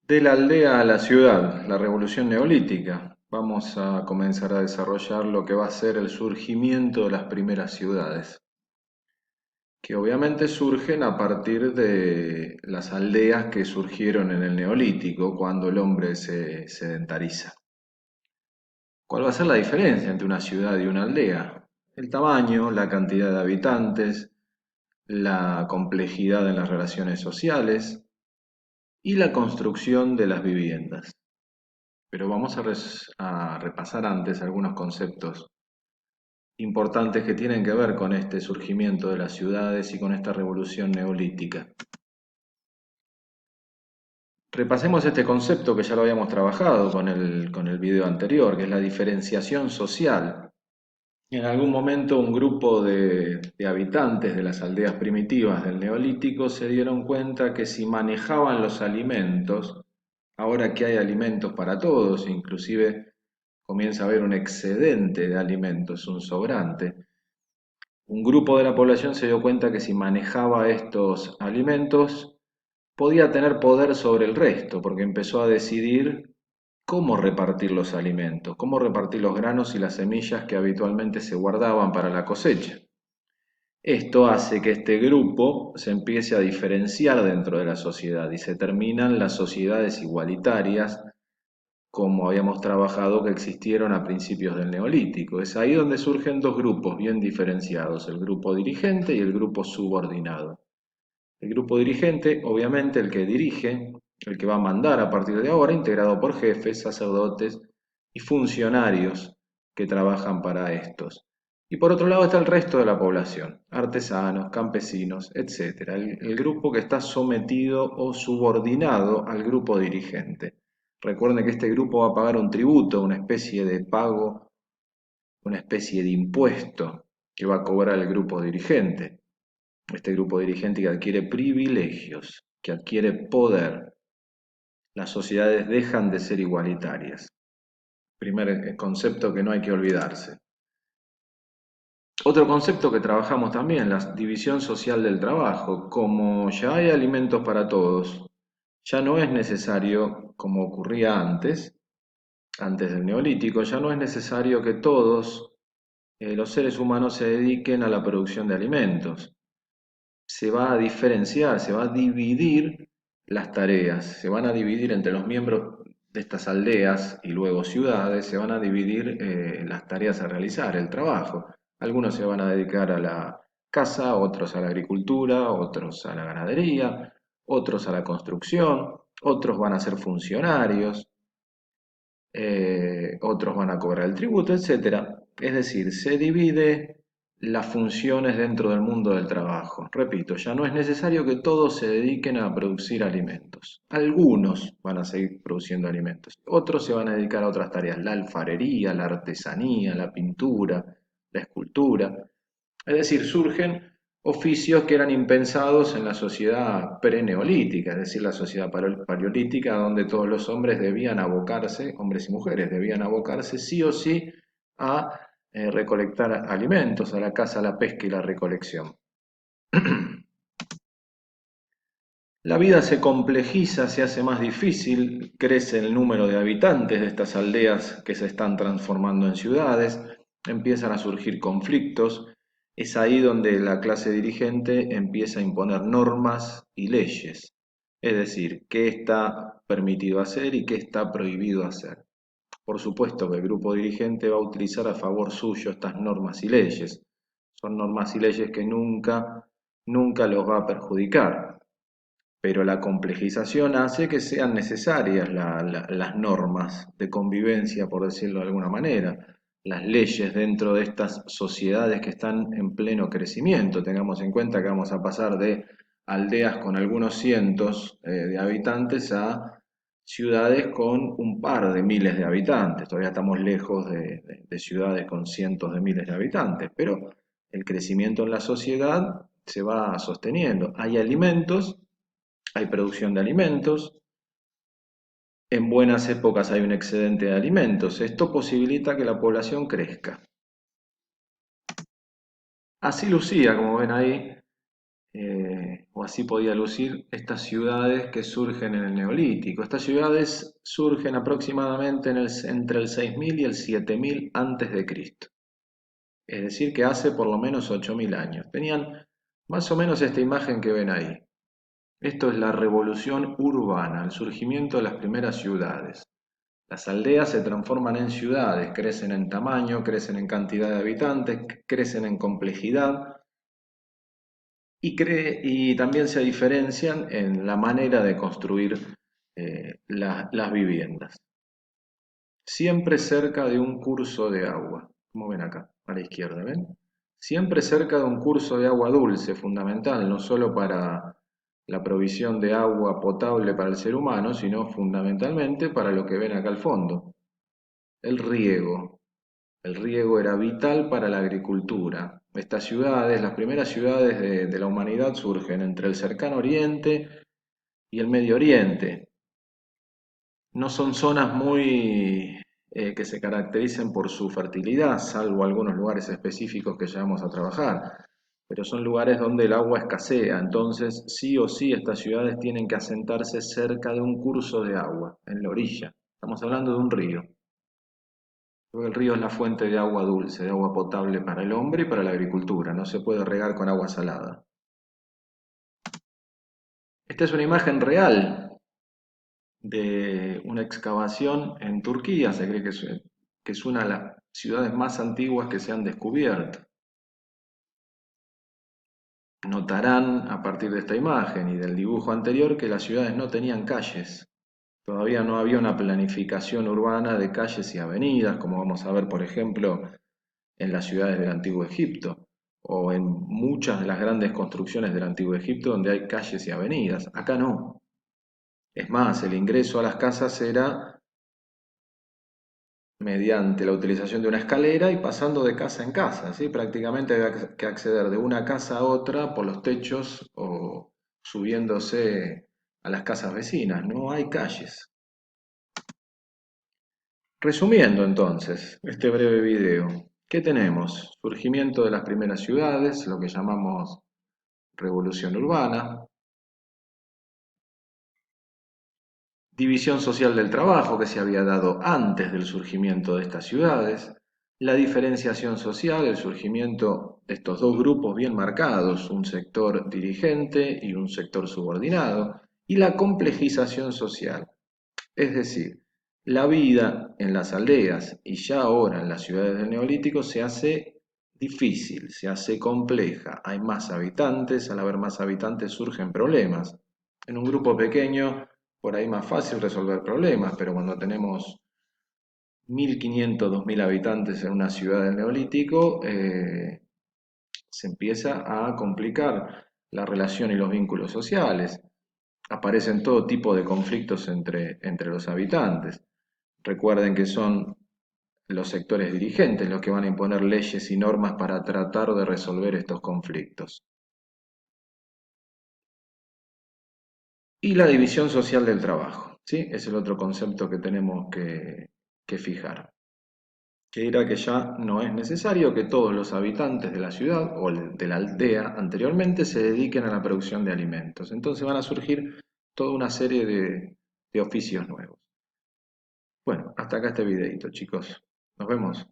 De la aldea a la ciudad, la revolución neolítica. Vamos a comenzar a desarrollar lo que va a ser el surgimiento de las primeras ciudades, que obviamente surgen a partir de las aldeas que surgieron en el neolítico, cuando el hombre se sedentariza. ¿Cuál va a ser la diferencia entre una ciudad y una aldea? El tamaño, la cantidad de habitantes, la complejidad en las relaciones sociales y la construcción de las viviendas. Pero vamos a repasar antes algunos conceptos importantes que tienen que ver con este surgimiento de las ciudades y con esta revolución neolítica. Repasemos este concepto que ya lo habíamos trabajado con el video anterior, que es la diferenciación social. En algún momento un grupo de habitantes de las aldeas primitivas del Neolítico se dieron cuenta que si manejaban los alimentos, ahora que hay alimentos para todos, inclusive comienza a haber un excedente de alimentos, un sobrante. Un grupo de la población se dio cuenta que si manejaba estos alimentos podía tener poder sobre el resto, porque empezó a decidir cómo repartir los alimentos, cómo repartir los granos y las semillas que habitualmente se guardaban para la cosecha. Esto hace que este grupo se empiece a diferenciar dentro de la sociedad y se terminan las sociedades igualitarias como habíamos trabajado, que existieron a principios del Neolítico. Es ahí donde surgen dos grupos bien diferenciados, el grupo dirigente y el grupo subordinado. El grupo dirigente, obviamente, el que dirige, el que va a mandar a partir de ahora, integrado por jefes, sacerdotes y funcionarios que trabajan para estos. Y por otro lado está el resto de la población, artesanos, campesinos, etc. El grupo que está sometido o subordinado al grupo dirigente. Recuerden que este grupo va a pagar un tributo, una especie de pago, una especie de impuesto que va a cobrar el grupo dirigente. Este grupo dirigente que adquiere privilegios, que adquiere poder. Las sociedades dejan de ser igualitarias. Primer concepto que no hay que olvidarse. Otro concepto que trabajamos también, la división social del trabajo. Como ya hay alimentos para todos, ya no es necesario, como ocurría antes del Neolítico, ya no es necesario que todos los seres humanos se dediquen a la producción de alimentos. Se va a diferenciar, se va a dividir las tareas, se van a dividir entre los miembros de estas aldeas y luego ciudades, se van a dividir las tareas a realizar, el trabajo. Algunos se van a dedicar a la caza, otros a la agricultura, otros a la ganadería, otros a la construcción, otros van a ser funcionarios, otros van a cobrar el tributo, etcétera. Es decir, se divide las funciones dentro del mundo del trabajo. Repito, ya no es necesario que todos se dediquen a producir alimentos. Algunos van a seguir produciendo alimentos, otros se van a dedicar a otras tareas, la alfarería, la artesanía, la pintura, la escultura. Es decir, surgen oficios que eran impensados en la sociedad preneolítica, es decir, la sociedad paleolítica, donde todos los hombres debían abocarse, hombres y mujeres debían abocarse sí o sí a recolectar alimentos, a la caza, la pesca y la recolección. La vida se complejiza, se hace más difícil, crece el número de habitantes de estas aldeas que se están transformando en ciudades, empiezan a surgir conflictos, es ahí donde la clase dirigente empieza a imponer normas y leyes, es decir, qué está permitido hacer y qué está prohibido hacer. Por supuesto que el grupo dirigente va a utilizar a favor suyo estas normas y leyes. Son normas y leyes que nunca los va a perjudicar, pero la complejización hace que sean necesarias las normas de convivencia, por decirlo de alguna manera, las leyes dentro de estas sociedades que están en pleno crecimiento. Tengamos en cuenta que vamos a pasar de aldeas con algunos cientos de habitantes a ciudades con un par de miles de habitantes. Todavía estamos lejos de ciudades con cientos de miles de habitantes, pero el crecimiento en la sociedad se va sosteniendo. Hay alimentos, hay producción de alimentos, en buenas épocas hay un excedente de alimentos. Esto posibilita que la población crezca. Así lucía, como ven ahí, o así podía lucir estas ciudades que surgen en el Neolítico. Estas ciudades surgen aproximadamente entre el 6000 y el 7000 antes de Cristo. Es decir, que hace por lo menos 8000 años. Tenían más o menos esta imagen que ven ahí. Esto es la revolución urbana, el surgimiento de las primeras ciudades. Las aldeas se transforman en ciudades, crecen en tamaño, crecen en cantidad de habitantes, crecen en complejidad y también se diferencian en la manera de construir las viviendas. Siempre cerca de un curso de agua, como ven acá, a la izquierda, ¿ven? Siempre cerca de un curso de agua dulce, fundamental, no solo para la provisión de agua potable para el ser humano, sino fundamentalmente para lo que ven acá al fondo, el riego. El riego era vital para la agricultura. Estas ciudades, las primeras ciudades de la humanidad surgen entre el cercano oriente y el Medio Oriente. No son zonas muy que se caractericen por su fertilidad, salvo algunos lugares específicos que ya vamos a trabajar, pero son lugares donde el agua escasea, entonces sí o sí estas ciudades tienen que asentarse cerca de un curso de agua, en la orilla. Estamos hablando de un río. Porque el río es la fuente de agua dulce, de agua potable para el hombre y para la agricultura, no se puede regar con agua salada. Esta es una imagen real de una excavación en Turquía, se cree que es una de las ciudades más antiguas que se han descubierto. Notarán a partir de esta imagen y del dibujo anterior que las ciudades no tenían calles. Todavía no había una planificación urbana de calles y avenidas, como vamos a ver, por ejemplo, en las ciudades del Antiguo Egipto o en muchas de las grandes construcciones del Antiguo Egipto donde hay calles y avenidas. Acá no. Es más, el ingreso a las casas era mediante la utilización de una escalera y pasando de casa en casa, ¿sí? Prácticamente había que acceder de una casa a otra por los techos o subiéndose a las casas vecinas. No hay calles. Resumiendo entonces este breve video, ¿qué tenemos? Surgimiento de las primeras ciudades, lo que llamamos revolución urbana, división social del trabajo que se había dado antes del surgimiento de estas ciudades, la diferenciación social, el surgimiento de estos dos grupos bien marcados, un sector dirigente y un sector subordinado, y la complejización social, es decir, la vida en las aldeas y ya ahora en las ciudades del Neolítico se hace difícil, se hace compleja, hay más habitantes, al haber más habitantes surgen problemas. En un grupo pequeño por ahí más fácil resolver problemas, pero cuando tenemos 1500, 2000 habitantes en una ciudad del Neolítico, se empieza a complicar la relación y los vínculos sociales. Aparecen todo tipo de conflictos entre los habitantes. Recuerden que son los sectores dirigentes los que van a imponer leyes y normas para tratar de resolver estos conflictos. Y la división social del trabajo, ¿sí? Es el otro concepto que tenemos que fijar. Que dirá que ya no es necesario que todos los habitantes de la ciudad o de la aldea anteriormente se dediquen a la producción de alimentos. Entonces van a surgir toda una serie de oficios nuevos. Bueno, hasta acá este videito, chicos. Nos vemos.